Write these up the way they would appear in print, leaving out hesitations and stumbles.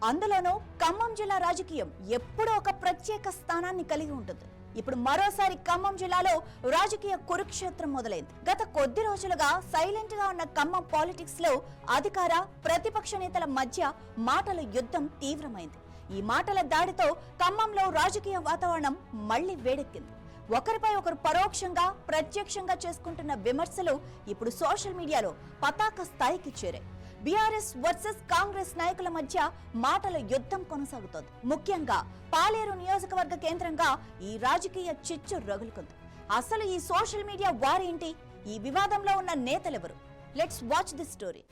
అందులోనూ ఖమ్మం జిల్లా రాజకీయం ఎప్పుడూ ఒక ప్రత్యేక స్థానాన్ని కలిగి ఉంటుంది. ఇప్పుడు మరోసారి ఖమ్మం జిల్లాలో రాజకీయ కురుక్షేత్రం మొదలైంది. గత కొద్ది రోజులుగా సైలెంట్ గా ఉన్న ఖమ్మం పాలిటిక్స్ లో అధికార ప్రతిపక్ష నేతల మధ్య మాటల యుద్ధం తీవ్రమైంది. ఈ మాటల దాడితో ఖమ్మంలో రాజకీయ వాతావరణం మళ్లీ వేడెక్కింది. ఒకరిపై ఒకరు పరోక్షంగా ప్రత్యక్షంగా చేసుకుంటున్న విమర్శలు ఇప్పుడు సోషల్ మీడియాలో పతాక స్థాయికి చేరాయి. బీఆర్ఎస్ వర్సెస్ కాంగ్రెస్ నాయకుల మధ్య మాటల యుద్ధం కొనసాగుతోంది. ముఖ్యంగా పాలేరు నియోజకవర్గ కేంద్రంగా ఈ రాజకీయ చిచ్చు రగులుకుంది. అసలు ఈ సోషల్ మీడియా వారేంటి? ఈ వివాదంలో ఉన్న నేతలెవరు? Let's watch this story.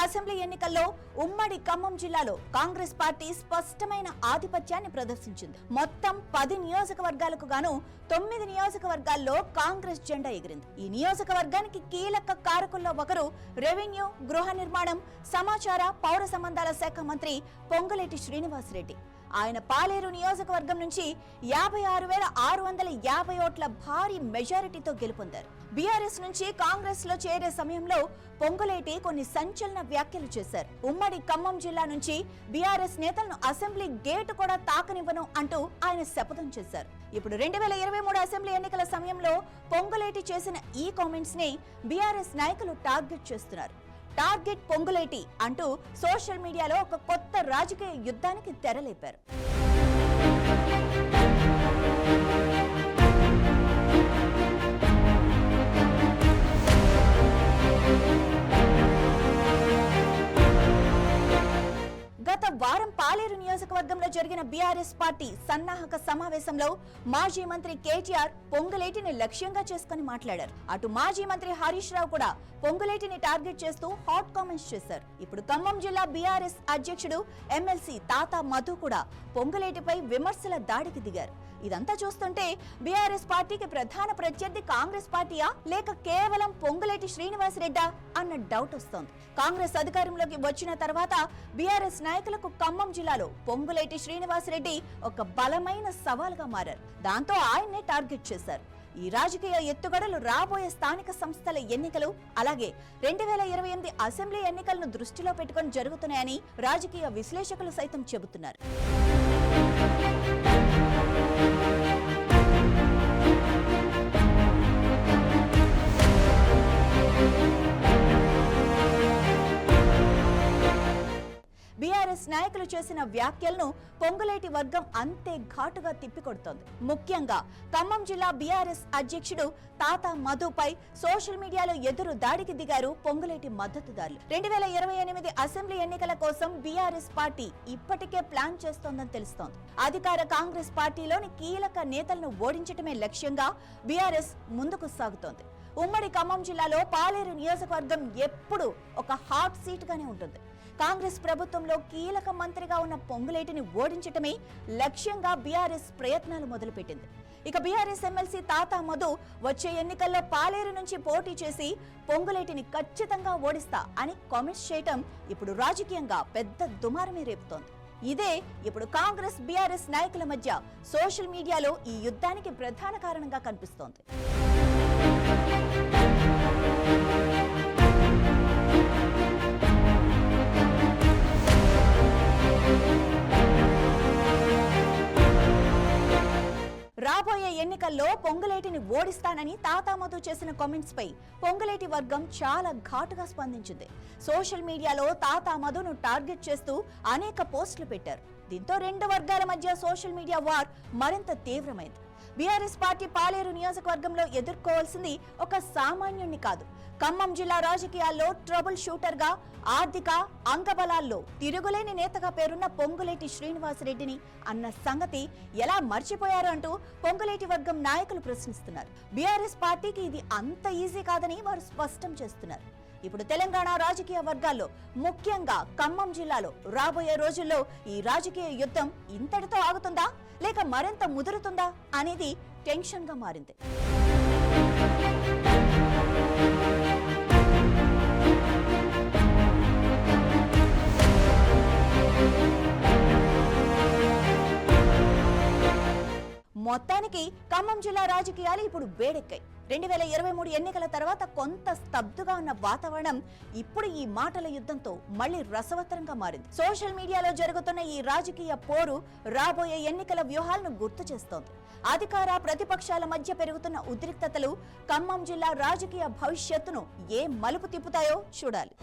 Assembly ఎన్నికల్లో ఉమ్మడి ఖమ్మం జిల్లాలో కాంగ్రెస్ పార్టీ స్పష్టమైన ఆధిపత్యాన్ని ప్రదర్శించింది. మొత్తం 10 నియోజకవర్గాలకు గాను 9 నియోజకవర్గాల్లో కాంగ్రెస్ జెండా ఎగిరింది. ఈ నియోజకవర్గానికి కీలక కారకుల్లో ఒకరు రెవెన్యూ, గృహ నిర్మాణం, సమాచార, పౌర సంబంధాల శాఖ మంత్రి పొంగులేటి శ్రీనివాసరెడ్డి. ఆయన పాలేరు నియోజకవర్గం నుంచి 56,650 ఓట్ల భారీ మెజారిటీతో గెలుపొందారు. బీఆర్ఎస్ నుంచి కాంగ్రెస్ లో చేరే సమయంలో పొంగులేటి కొన్ని సంచలన వ్యాఖ్యలు చేశారు. ఉమ్మడి ఖమ్మం జిల్లా నుంచి బీఆర్ఎస్ నేతలను అసెంబ్లీ గేటు కూడా తాకనివ్వను అంటూ ఆయన శపథం చేశారు. ఇప్పుడు 2023 అసెంబ్లీ ఎన్నికల సమయంలో పొంగులేటి చేసిన ఈ కామెంట్స్ ని బీఆర్ఎస్ నాయకులు టార్గెట్ చేస్తున్నారు. టార్గెట్ పొంగులేటి అంటూ సోషల్ మీడియాలో ఒక కొత్త రాజకీయ యుద్ధానికి తెరలేపారు. గత వారం పాలేరు నియోజకవర్గంలో జరిగిన బీఆర్ఎస్ పార్టీ సన్నాహక సమావేశంలో మాజీ మంత్రి కేటీఆర్ పొంగులేటిని లక్ష్యంగా చేసుకుని మాట్లాడారు. అటు మాజీ మంత్రి హరీష్ రావు కూడా పొంగులేటిని టార్గెట్ చేస్తూ హాట్ కామెంట్స్ చేశారు. ఇప్పుడు ఖమ్మం జిల్లా బీఆర్ఎస్ అధ్యక్షుడు ఎమ్మెల్సీ తాతా మధు కూడా పొంగులేటిపై విమర్శల దాడికి దిగారు. ఇదంతా చూస్తుంటే బీఆర్ఎస్ పార్టీకి ప్రధాన ప్రత్యర్థి కాంగ్రెస్ పార్టీయా లేక కేవలం పొంగులేటి శ్రీనివాసరెడ్డా అన్న డౌట్ వస్తోంది. కాంగ్రెస్ అధికారంలోకి వచ్చిన తర్వాత బీఆర్ఎస్ నాయకులకు ఖమ్మం జిల్లాలో పొంగులేటి శ్రీనివాసరెడ్డి ఒక బలమైన సవాల్గా మారారు. దాంతో ఆయన్నే టార్గెట్ చేశారు. ఈ రాజకీయ ఎత్తుగడలు రాబోయే స్థానిక సంస్థల ఎన్నికలు అలాగే 2028 అసెంబ్లీ ఎన్నికలను దృష్టిలో పెట్టుకుని జరుగుతున్నాయని రాజకీయ విశ్లేషకులు సైతం చెబుతున్నారు. బీఆర్ఎస్ నాయకులు చేసిన వ్యాఖ్యలను పొంగులేటి వర్గం అంతే ఘాటుగా తిప్పికొడుతోంది. ముఖ్యంగా ఖమ్మం జిల్లా బీఆర్ఎస్ అధ్యక్షుడు తాతా మధుపై సోషల్ మీడియాలో ఎదురు దాడికి దిగారు పొంగులేటి మద్దతుదారులు. 2028 అసెంబ్లీ ఎన్నికల కోసం బీఆర్ఎస్ పార్టీ ఇప్పటికే ప్లాన్ చేస్తోందని తెలుస్తోంది. అధికార కాంగ్రెస్ పార్టీలోని కీలక నేతలను ఓడించడమే లక్ష్యంగా బీఆర్ఎస్ ముందుకు సాగుతోంది. ఉమ్మడి ఖమ్మం జిల్లాలో పాలేరు నియోజకవర్గం ఎప్పుడూ ఒక హాట్ సీట్ గానే ఉంటుంది. కాంగ్రెస్ ప్రభుత్వంలో కీలక మంత్రిగా ఉన్న పొంగులేటిని ఓడించటమే లక్ష్యంగా బీఆర్ఎస్ ప్రయత్నాలు మొదలుపెట్టింది. ఇక బీఆర్ఎస్ ఎమ్మెల్సీ తాతా మధు వచ్చే ఎన్నికల్లో పాలేరు నుంచి పోటీ చేసి పొంగులేటిని ఖచ్చితంగా ఓడిస్తా అని కామెంట్స్ చేయటం ఇప్పుడు రాజకీయంగా పెద్ద దుమారమే రేపుతోంది. ఇదే ఇప్పుడు కాంగ్రెస్ బీఆర్ఎస్ నాయకుల మధ్య సోషల్ మీడియాలో ఈ యుద్ధానికి ప్రధాన కారణంగా కనిపిస్తోంది. రాబోయే ఎన్నికల్లో పొంగులేటిని ఓడిస్తానని తాతా మధు చేసిన కామెంట్స్ పై పొంగులేటి వర్గం చాలా ఘాటుగా స్పందించింది. సోషల్ మీడియాలో తాతా మధును టార్గెట్ చేస్తూ అనేక పోస్టులు పెట్టారు. దీంతో రెండు వర్గాల మధ్య సోషల్ మీడియా వార్ మరింత తీవ్రమైంది. బీఆర్ఎస్ పార్టీ పాలేరు నియోజకవర్గంలో ఎదుర్కోవాల్సింది ఒక సామాన్యుణ్ణి కాదు, ఖమ్మం జిల్లా రాజకీయాల్లో ట్రబుల్ షూటర్ గా, ఆర్థిక అంగబలాల్లో తిరుగులేని నేతగా పేరున్న పొంగులేటి శ్రీనివాసరెడ్డిని అన్న సంగతి ఎలా మర్చిపోయారు అంటూ పొంగులేటి వర్గం నాయకులు ప్రశ్నిస్తున్నారు. బీఆర్ఎస్ పార్టీకి ఇది అంత ఈజీ కాదని వారు స్పష్టం చేస్తున్నారు. ఇప్పుడు తెలంగాణ రాజకీయ వర్గాల్లో ముఖ్యంగా ఖమ్మం జిల్లాలో రాబోయే రోజుల్లో ఈ రాజకీయ యుద్ధం ఇంతటితో ఆగుతుందా లేక మరింత ముదురుతుందా అనేది టెన్షన్ గా మారింది. మొత్తానికి ఖమ్మం జిల్లా రాజకీయాలు ఇప్పుడు వేడెక్కాయి. 2023 ఎన్నికల తర్వాత కొంత స్తబ్దుగా ఉన్న వాతావరణం ఇప్పుడు ఈ మాటల యుద్ధంతో మళ్లీ రసవత్తరంగా మారింది. సోషల్ మీడియాలో జరుగుతున్న ఈ రాజకీయ పోరు రాబోయే ఎన్నికల వ్యూహాలను గుర్తు చేస్తోంది. అధికార ప్రతిపక్షాల మధ్య పెరుగుతున్న ఉద్రిక్తతలు ఖమ్మం జిల్లా రాజకీయ భవిష్యత్తును ఏ మలుపు తిప్పుతాయో చూడాలి.